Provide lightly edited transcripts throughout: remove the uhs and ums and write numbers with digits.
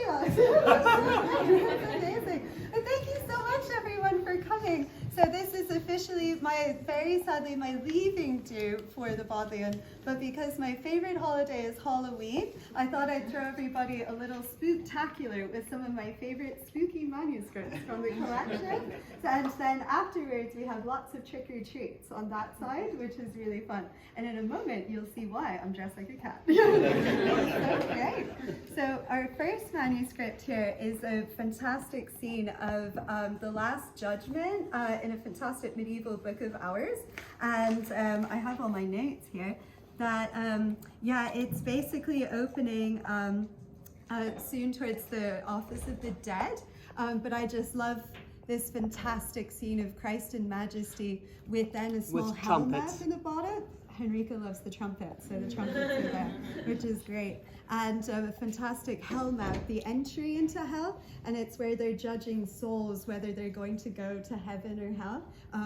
thank you, Alison. That's amazing. And thank you so much, everyone, for coming. So this is officially very sadly, my leaving due for the Bodleian. But because my favorite holiday is Halloween, I thought I'd throw everybody a little spooktacular with some of my favorite spooky manuscripts from the collection. And then afterwards, we have lots of trick-or-treats on that side, which is really fun. And in a moment, you'll see why I'm dressed like a cat. So great. So our first manuscript here is a fantastic scene of the Last Judgment in a fantastic medieval book of hours. And I have all my notes here. That, it's basically opening soon towards the Office of the Dead. But I just love this fantastic scene of Christ and Majesty with then a small helmet in the bottom. Henrika loves the trumpet, so the trumpets are there, which is great. And a fantastic hell map, the entry into hell, and it's where they're judging souls, whether they're going to go to heaven or hell,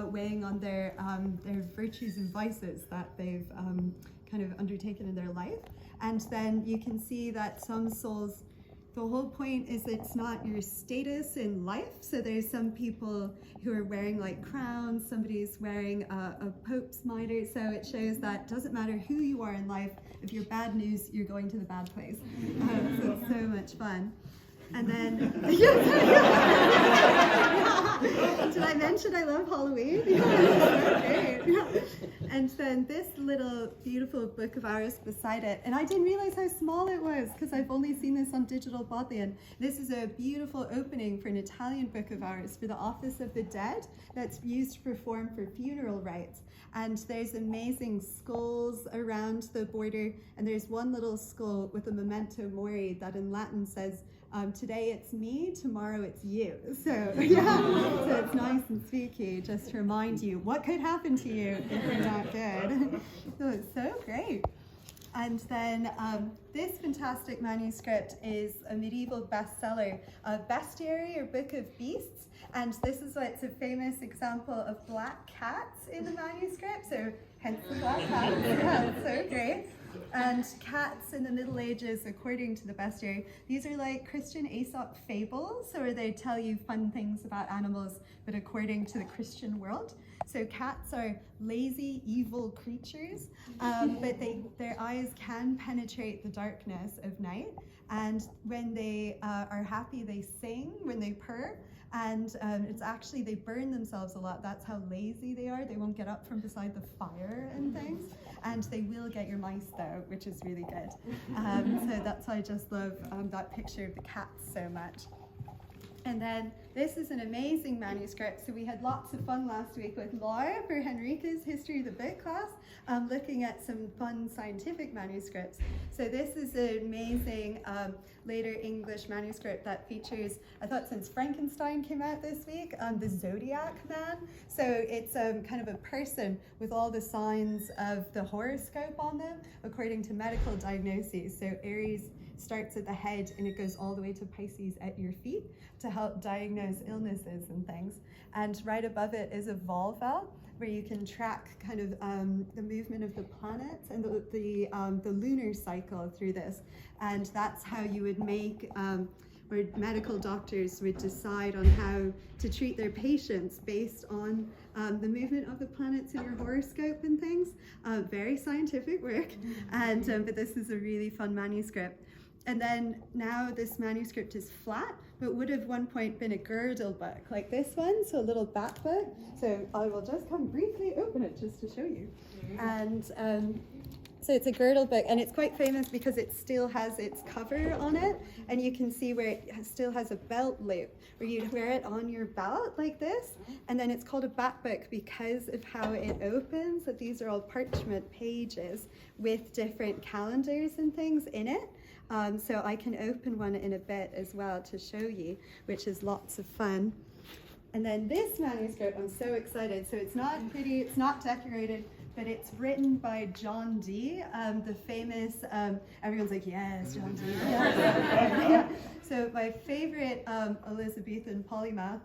weighing on their virtues and vices that they've kind of undertaken in their life. And then you can see that some souls, the whole point is it's not your status in life. So there's some people who are wearing like crowns, somebody's wearing a Pope's mitre. So it shows that it doesn't matter who you are in life, if you're bad news, you're going to the bad place. So it's so much fun. And then, did I mention I love Halloween? Great. And then this little beautiful book of hours beside it, and I didn't realize how small it was because I've only seen this on digital Bodleian. This is a beautiful opening for an Italian book of hours for the Office of the Dead that's used to perform for funeral rites. And there's amazing skulls around the border, and there's one little skull with a memento mori that in Latin says, today it's me, tomorrow it's you. So yeah, so it's nice and spooky just to remind you what could happen to you if you're not good. So it's so great. And then this fantastic manuscript is a medieval bestseller, Bestiary or Book of Beasts. And this is why it's a famous example of black cats in the manuscript. So hence the black cats. Yeah, it's so great. And cats in the Middle Ages, according to the bestiary, these are like Christian Aesop fables, or they tell you fun things about animals, but according to the Christian world. So cats are lazy, evil creatures, but their eyes can penetrate the darkness of night. And when they are happy, they sing when they purr. And it's actually, they burn themselves a lot. That's how lazy they are. They won't get up from beside the fire and things. And they will get your mice though, which is really good. So that's why I just love that picture of the cats so much. And then this is an amazing manuscript. So we had lots of fun last week with Laura for Henrika's History of the Book class, looking at some fun scientific manuscripts. So this is an amazing later English manuscript that features, I thought since Frankenstein came out this week, the Zodiac Man. So it's kind of a person with all the signs of the horoscope on them, according to medical diagnoses. So Aries starts at the head and it goes all the way to Pisces at your feet to help diagnose illnesses and things. And right above it is a Volva, where you can track kind of the movement of the planets and the lunar cycle through this. And that's how you would make, where medical doctors would decide on how to treat their patients based on the movement of the planets in your horoscope and things. Very scientific work, and but this is a really fun manuscript. And then now this manuscript is flat, but would have one point been a girdle book like this one, so a little back book. So I will just come briefly open it just to show you. And so it's a girdle book, and it's quite famous because it still has its cover on it, and you can see where it still has a belt loop, where you'd wear it on your belt like this, and then it's called a back book because of how it opens, that these are all parchment pages with different calendars and things in it. So I can open one in a bit as well to show you, which is lots of fun. And then this manuscript, I'm so excited. So it's not pretty, it's not decorated, but it's written by John Dee, the famous, everyone's like, yes, John Dee. Yeah. So my favorite Elizabethan polymath,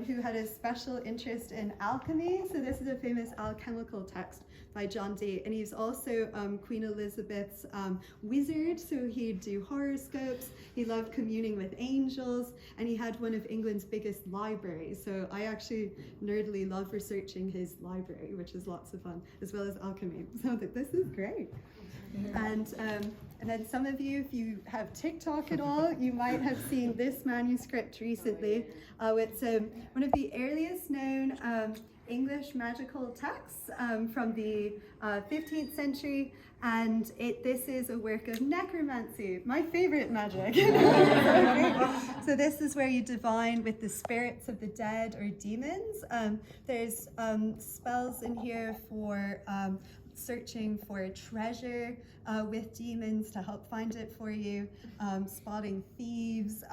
who had a special interest in alchemy. So this is a famous alchemical text by John Dee, and he's also Queen Elizabeth's wizard, so he'd do horoscopes, he loved communing with angels, and he had one of England's biggest libraries. So I actually nerdily love researching his library, which is lots of fun, as well as alchemy. So this is great. And then some of you, if you have TikTok at all, you might have seen this manuscript recently. It's one of the earliest known English magical texts from the 15th century, and this is a work of necromancy, my favorite magic. So this is where you divine with the spirits of the dead or demons. There's spells in here for searching for a treasure with demons to help find it for you, spotting thieves,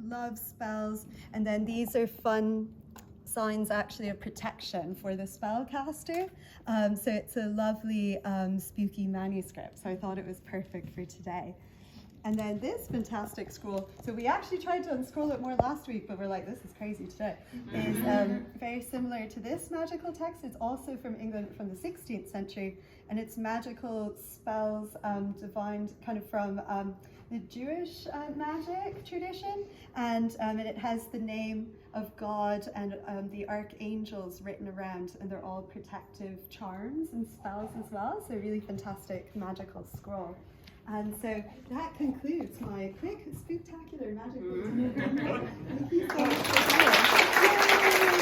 love spells, and then these are fun signs actually of protection for the spellcaster. So it's a lovely spooky manuscript, so I thought it was perfect for today. And then this fantastic scroll, so we actually tried to unscroll it more last week, but we're like, this is crazy today, is very similar to this magical text. It's also from England from the 16th century, and it's magical spells divined kind of from the Jewish magic tradition, and it has the name of God and the archangels written around, and they're all protective charms and spells as well, so really fantastic magical scroll. And so that concludes my quick Spooktacular magic. Thank you so much for coming.